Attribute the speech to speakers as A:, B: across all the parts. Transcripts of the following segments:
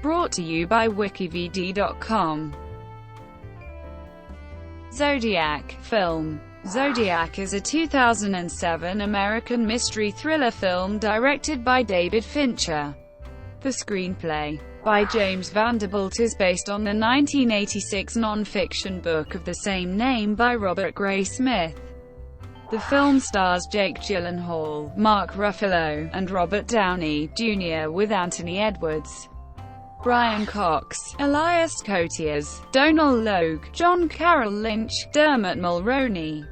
A: brought to you by WikiVidi.com. Zodiac film. Zodiac is a 2007 American mystery thriller film directed by David Fincher. The screenplay, by James Vanderbilt, is based on the 1986 non-fiction book of the same name by Robert Graysmith. The film stars Jake Gyllenhaal, Mark Ruffalo, and Robert Downey, Jr. with Anthony Edwards, Brian Cox, Elias Koteas, Donal Logue, Carroll Lynch, Dermot Mulroney,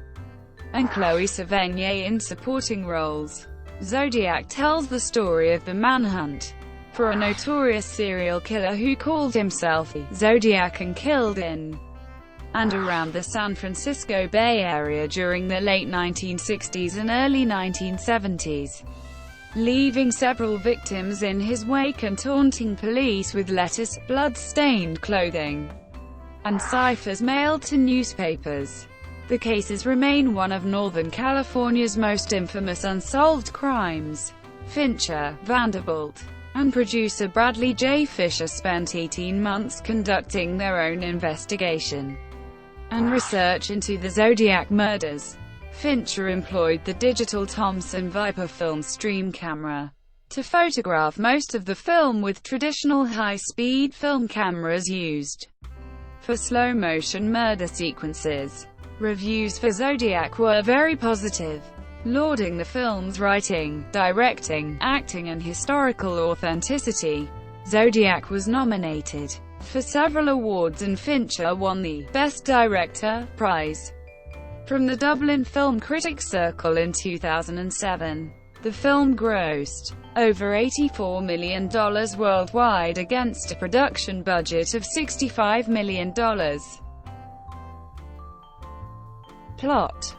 A: and Chloë Sevigny in supporting roles. Zodiac tells the story of the manhunt for a notorious serial killer who called himself Zodiac and killed in and around the San Francisco Bay Area during the late 1960s and early 1970s, leaving several victims in his wake and taunting police with letters, blood-stained clothing, and ciphers mailed to newspapers. The cases remain one of Northern California's most infamous unsolved crimes. Fincher, Vanderbilt, and producer Bradley J. Fischer spent 18 months conducting their own investigation and research into the Zodiac murders. Fincher employed the digital Thomson Viper Filmstream camera to photograph most of the film, with traditional high-speed film cameras used for slow-motion murder sequences. Reviews for Zodiac were very positive, lauding the film's writing, directing, acting and historical authenticity. Zodiac was nominated for several awards, and Fincher won the Best Director prize from the Dublin Film Critics Circle in 2007. The film grossed over $84 million worldwide against a production budget of $65 million. Plot.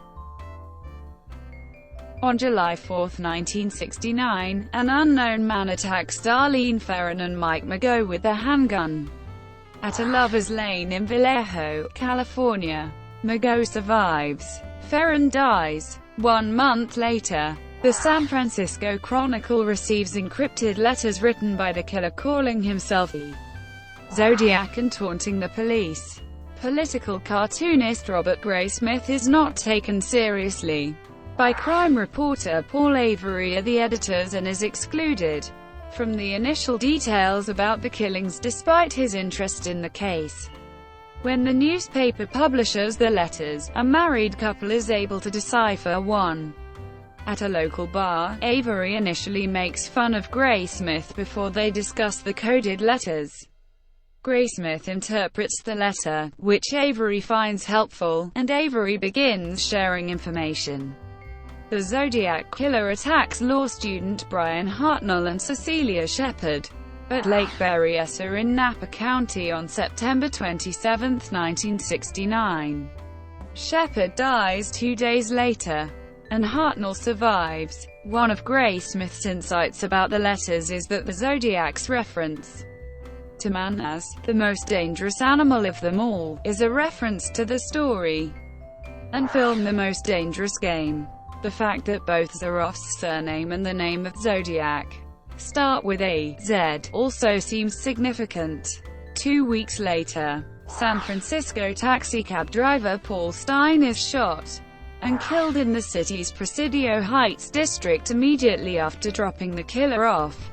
A: On July 4, 1969, an unknown man attacks Darlene Ferrin and Mike Mageau with a handgun at a lover's lane in Vallejo, California. Mageau survives. Ferrin dies. 1 month later, the San Francisco Chronicle receives encrypted letters written by the killer calling himself the Zodiac and taunting the police. Political cartoonist Robert Graysmith is not taken seriously by crime reporter Paul Avery or the editors, and is excluded from the initial details about the killings despite his interest in the case. When the newspaper publishes the letters, a married couple is able to decipher one. At a local bar, Avery initially makes fun of Graysmith before they discuss the coded letters. Graysmith interprets the letter, which Avery finds helpful, and Avery begins sharing information. The Zodiac killer attacks law student Brian Hartnell and Cecilia Shepard at Lake Berryessa in Napa County on September 27, 1969. Shepard dies 2 days later, and Hartnell survives. One of Graysmith's insights about the letters is that the Zodiac's reference to man as the most dangerous animal of them all is a reference to the story and film The Most Dangerous Game. The fact that both Zaroff's surname and the name of Zodiac start with a Z also seems significant. 2 weeks later, San Francisco taxicab driver Paul Stine is shot and killed in the city's Presidio Heights district immediately after dropping the killer off.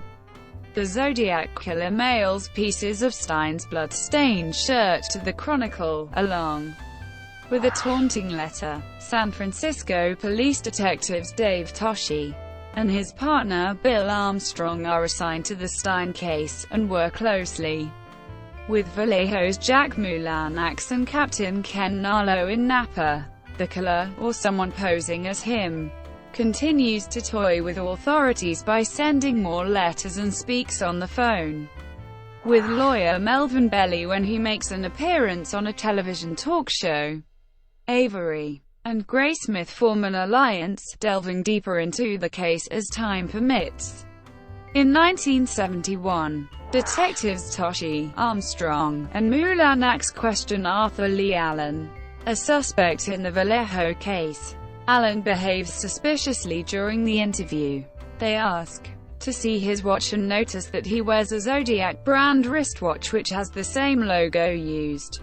A: The Zodiac killer mails pieces of Stine's blood-stained shirt to the Chronicle, along with a taunting letter. San Francisco police detectives Dave Toschi and his partner Bill Armstrong are assigned to the Stine case, and work closely with Vallejo's Jack Mulanax and Captain Ken Narlo in Napa. The killer, or someone posing as him, continues to toy with authorities by sending more letters and speaks on the phone with lawyer Melvin Belli when he makes an appearance on a television talk show. Avery and Graysmith form an alliance, delving deeper into the case as time permits. In 1971, detectives Toschi, Armstrong, and Mulanax question Arthur Lee Allen, a suspect in the Vallejo case. Allen behaves suspiciously during the interview. They ask to see his watch and notice that he wears a Zodiac brand wristwatch which has the same logo used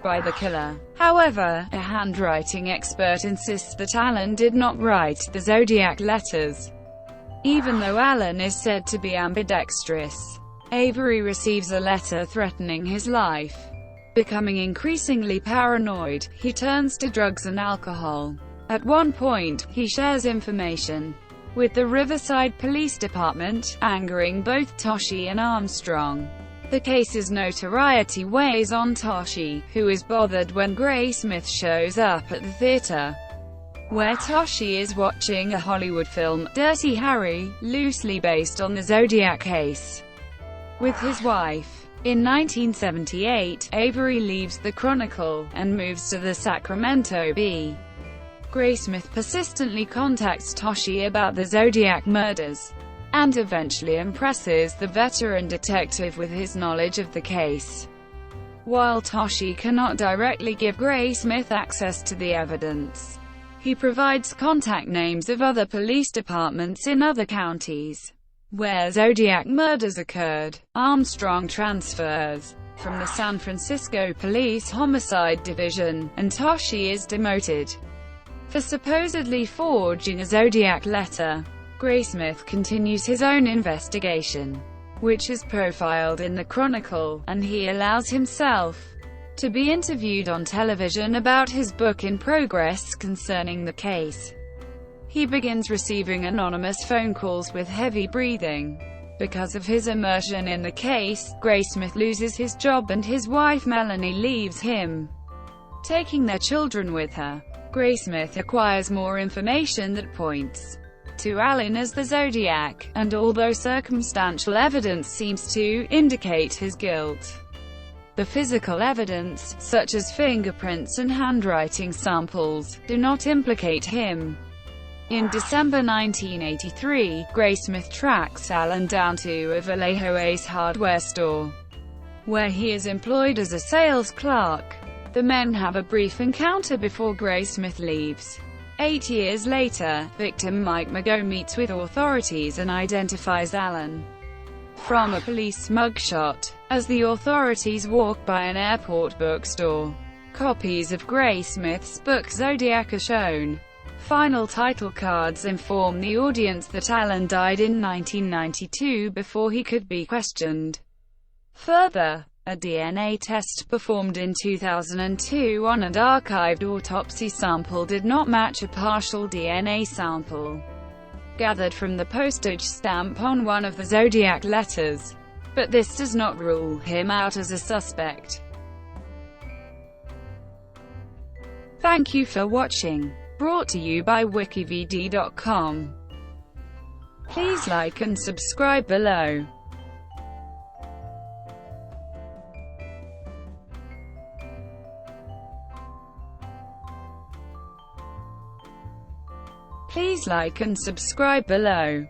A: by the killer. However, a handwriting expert insists that Allen did not write the Zodiac letters, even though Allen is said to be ambidextrous. Avery receives a letter threatening his life. Becoming increasingly paranoid, he turns to drugs and alcohol. At one point, he shares information with the Riverside Police Department, angering both Toshi and Armstrong. The case's notoriety weighs on Toshi, who is bothered when Graysmith shows up at the theater, where Toshi is watching a Hollywood film, Dirty Harry, loosely based on the Zodiac case, with his wife. In 1978, Avery leaves the Chronicle, and moves to the Sacramento Bee. Graysmith persistently contacts Toshi about the Zodiac murders, and eventually impresses the veteran detective with his knowledge of the case. While Toshi cannot directly give Graysmith access to the evidence, he provides contact names of other police departments in other counties where Zodiac murders occurred. Armstrong transfers from the San Francisco Police Homicide Division, and Toshi is demoted for supposedly forging a Zodiac letter. Graysmith continues his own investigation, which is profiled in the Chronicle, and he allows himself to be interviewed on television about his book in progress concerning the case. He begins receiving anonymous phone calls with heavy breathing. Because of his immersion in the case, Graysmith loses his job and his wife Melanie leaves him, taking their children with her. Graysmith acquires more information that points to Allen as the Zodiac, and although circumstantial evidence seems to indicate his guilt, the physical evidence, such as fingerprints and handwriting samples, do not implicate him. In December 1983, Graysmith tracks Allen down to a Vallejo Ace hardware store, where he is employed as a sales clerk. The men have a brief encounter before Graysmith leaves. 8 years later, victim Mike Mago meets with authorities and identifies Allen from a police mugshot. As the authorities walk by an airport bookstore, copies of Graysmith's book Zodiac are shown. Final title cards inform the audience that Allen died in 1992 before he could be questioned further. A DNA test performed in 2002 on an archived autopsy sample did not match a partial DNA sample gathered from the postage stamp on one of the Zodiac letters. But this does not rule him out as a suspect. Thank you for watching. Brought to you by WikiVidi.com. Please like and subscribe below. Please like and subscribe below.